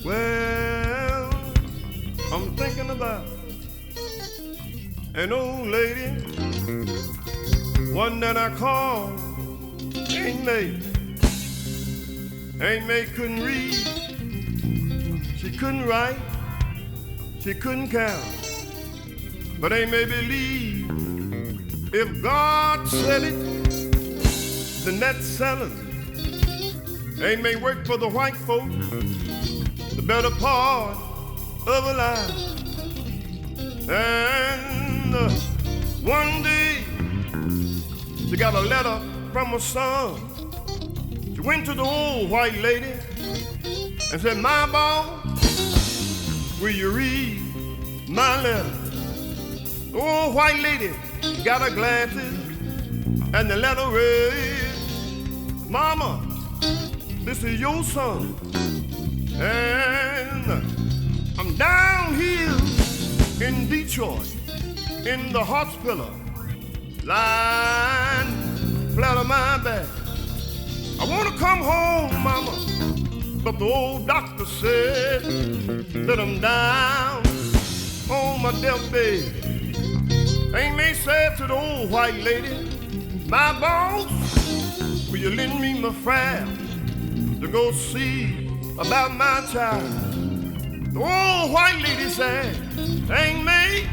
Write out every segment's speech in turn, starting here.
Well, I'm thinking about an old lady, one that I call Aunt May. Aunt May couldn't read, she couldn't write, she couldn't count. But Aunt May believed if God said it, then that settles it. Aunt May worked for the white folk the better part of a life. And one day she got a letter from her son. She went to the old white lady and said, "My boss, will you read my letter?" The old white lady got her glasses and the letter read, "Mama, this is your son. And I'm down here in Detroit, in the hospital, lying flat on my back. I want to come home, Mama, but the old doctor said that I'm down on my deathbed." Aunt May said to the old white lady, "My boss, will you lend me my fare to go see about my child?" The old white lady said, "Aunt May,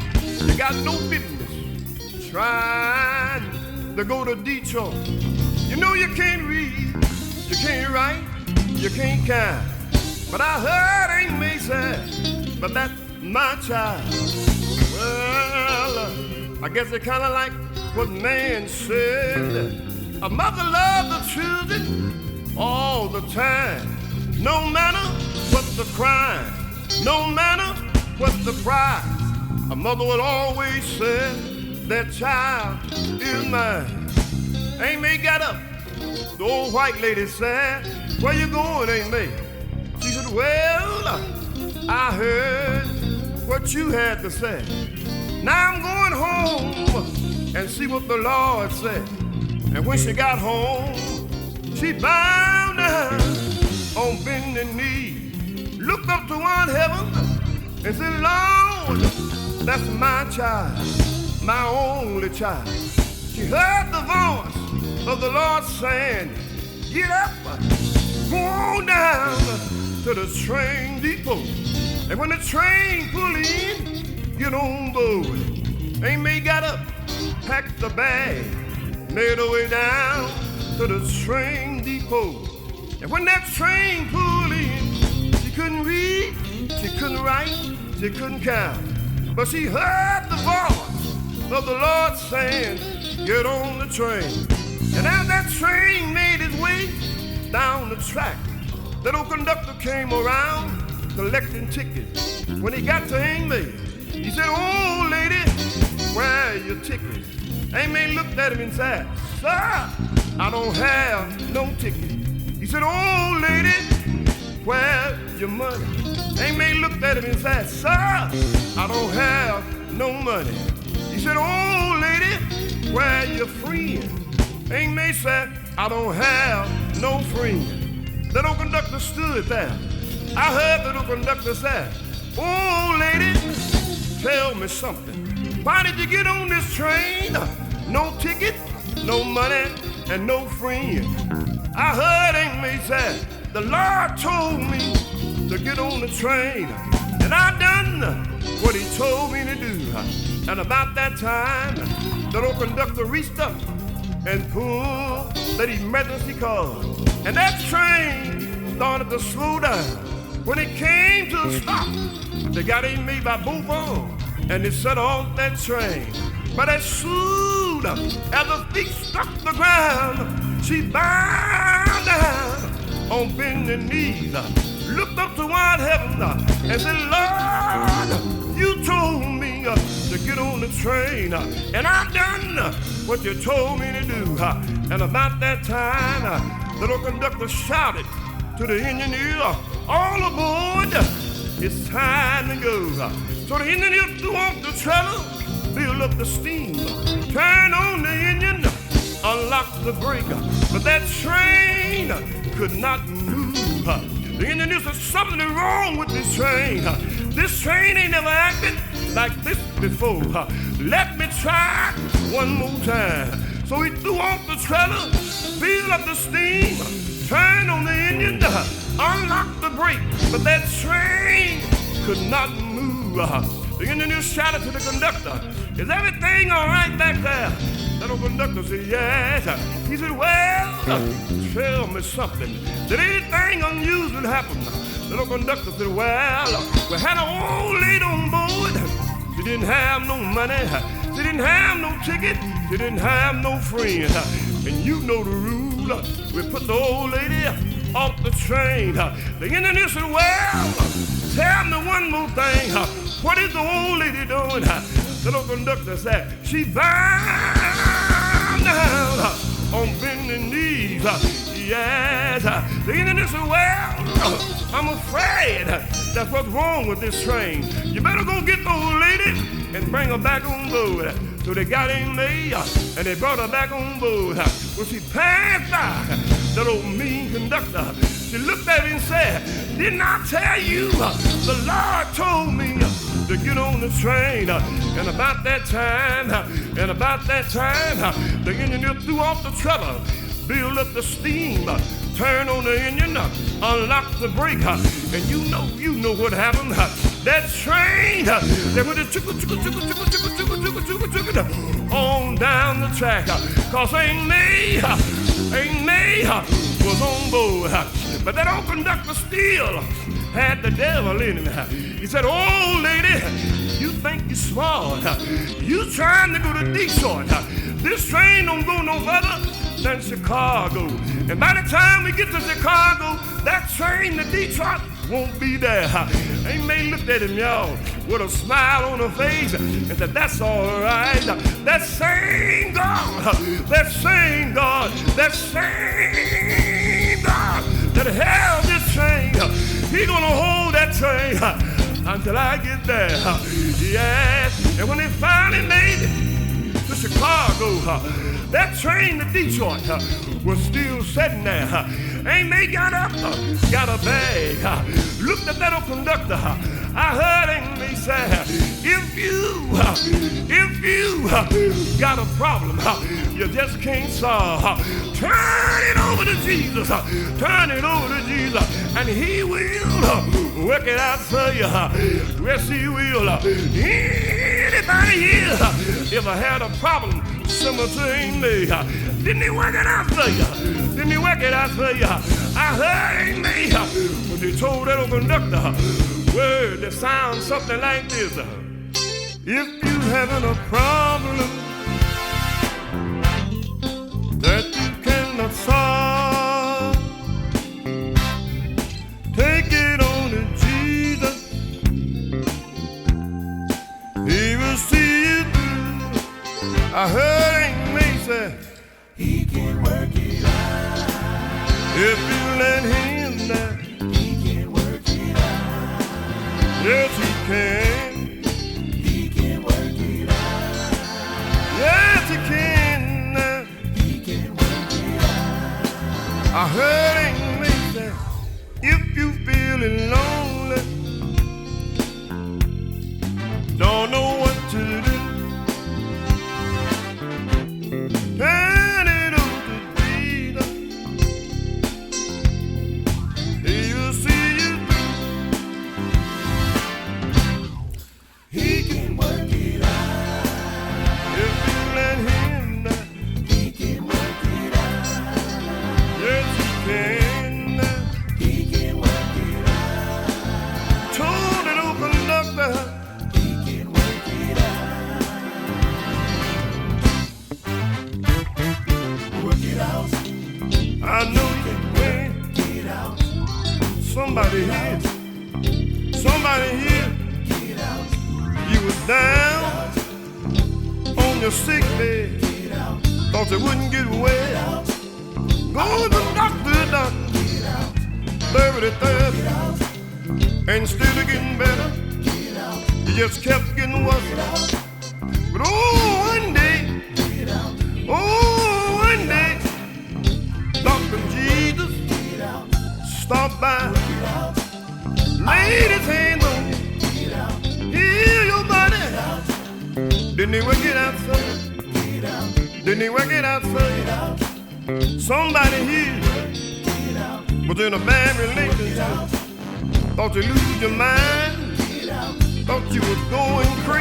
you got no business trying to go to Detroit. You know you can't read, you can't write, you can't count." But I heard Aunt May say, "But that's my child." Well, I guess it's kind of like what man said. A mother loves the children all the time. No matter what the crime, no matter what the price, a mother would always say, "That child is mine." Aunt May got up. The old white lady said, "Where you going, Aunt May?" She said, "Well, I heard what you had to say. Now I'm going home and see what the Lord said." And when she got home, she bowed down on bending knee, looked up toward heaven and said, "Lord, that's my child, my only child." She heard the voice of the Lord saying, "Get up, go on down to the train depot. And when the train pull in, get on board." Aunt May got up, packed the bag, made her way down to the train depot. And when that train pulled in, she couldn't read, she couldn't write, she couldn't count. But she heard the voice of the Lord saying, "Get on the train." And as that train made its way down the track, that old conductor came around collecting tickets. When he got to Aunt May, he said, "Oh, lady, where are your tickets?" Aunt May looked at him and said, "Sir, I don't have no ticket." He said, "Oh, lady, where's your money?" Aunt May looked at him and said, "Sir, I don't have no money." He said, "Oh, lady, where's your friend?" Aunt May said, "I don't have no friend." That old conductor stood there. I heard that old conductor say, "Oh, lady, tell me something. Why did you get on this train? No ticket, no money, and no friend." I heard Aunt May say, "The Lord told me to get on the train, and I done what he told me to do." And about that time, the old conductor reached up and pulled that emergency cord. And that train started to slow down. When it came to a stop, they got Aunt May by both arms, and they set off that train. But as soon as her feet struck the ground, she bowed down on bending knees, looked up toward heaven, and said, "Lord, you told me to get on the train, and I've done what you told me to do." And about that time, the little conductor shouted to the engineer, "All aboard, it's time to go." So the engineer threw off the trailer, build up the steam, turn on the engine, unlock unlocked the brake, but that train could not move. The engineer said something is wrong with this train. This train ain't never acted like this before. Let me try one more time. So he threw off the trailer, filled up the steam, turned on the engine, unlocked the brake, but that train could not move. The engineer shouted to the conductor, "Is everything all right back there?" That old conductor said, "Yes." He said, "Well, tell me something. Did anything unusual happen?" The old conductor said, "Well, we had an old lady on board. She didn't have no money. She didn't have no ticket. She didn't have no friend. And you know the rule. We put the old lady off the train." The engineer said, "Well, tell me one more thing. What is the old lady doing?" The old conductor said, "She bound down on bending knees." Yes. The engineer said, "Well, I'm afraid that's what's wrong with this train. You better go get the old lady and bring her back on board." So they got in there and they brought her back on board. When she passed by that old mean conductor, she looked at him and said, "Didn't I tell you? The Lord told me to get on the train." And about that time, the engineer threw off the trailer, build up the steam, turn on the engine, unlock the brake, and you know what happened. That train, they went on down the track, 'cause ain't me was on board. But that old conductor still had the devil in him. He said, "Oh, lady, you think you're smart. You trying to go to Detroit. This train don't go no further than Chicago. And by the time we get to Chicago, that train to Detroit won't be there." Amen. Looked at him, y'all, with a smile on her face and said, "That's all right. That same God that held this train, he gonna hold that train until I get there." Yes. And when they finally made it to Chicago, that train to Detroit was still sitting there. Amy got up, got a bag, looked at that old conductor. I heard Amy say, if you got a problem you just can't solve, turn it over to Jesus. Turn it over to Jesus, and he will work it out for you. Yes, he will. Anybody here ever had a problem similar to Amy? Didn't he work it out for you? Didn't he work it out for you? I heard Amy when they told that old conductor word that sounds something like this. If you having a problem that you cannot solve, take it on to Jesus. He will see you through. I heard Amy say, he can work it out. If you let him down, he can work it out. Yes, he can. He can work it out. Yes, he can. He can work it out. I heard Amy say, if you feeling lonely, don't know what to do, turn it over to Jesus. He will see you through. He can work it out. If you let him down, he can work it out. Yes, he can. He can work it out. Told it old conductor, he can work it out. Work it out. I know you can work it out. Somebody here, get out. You was down on your sick bed, thought you wouldn't get well. Go to the doctor, 30, and instead of getting better, you just kept getting worse. But one day, stop by. Laid his hand on you, heal your body. Didn't he work it out for you? Didn't he work it out for you? Somebody here was in a bad relationship. Thought you lose your mind. Thought you was going crazy.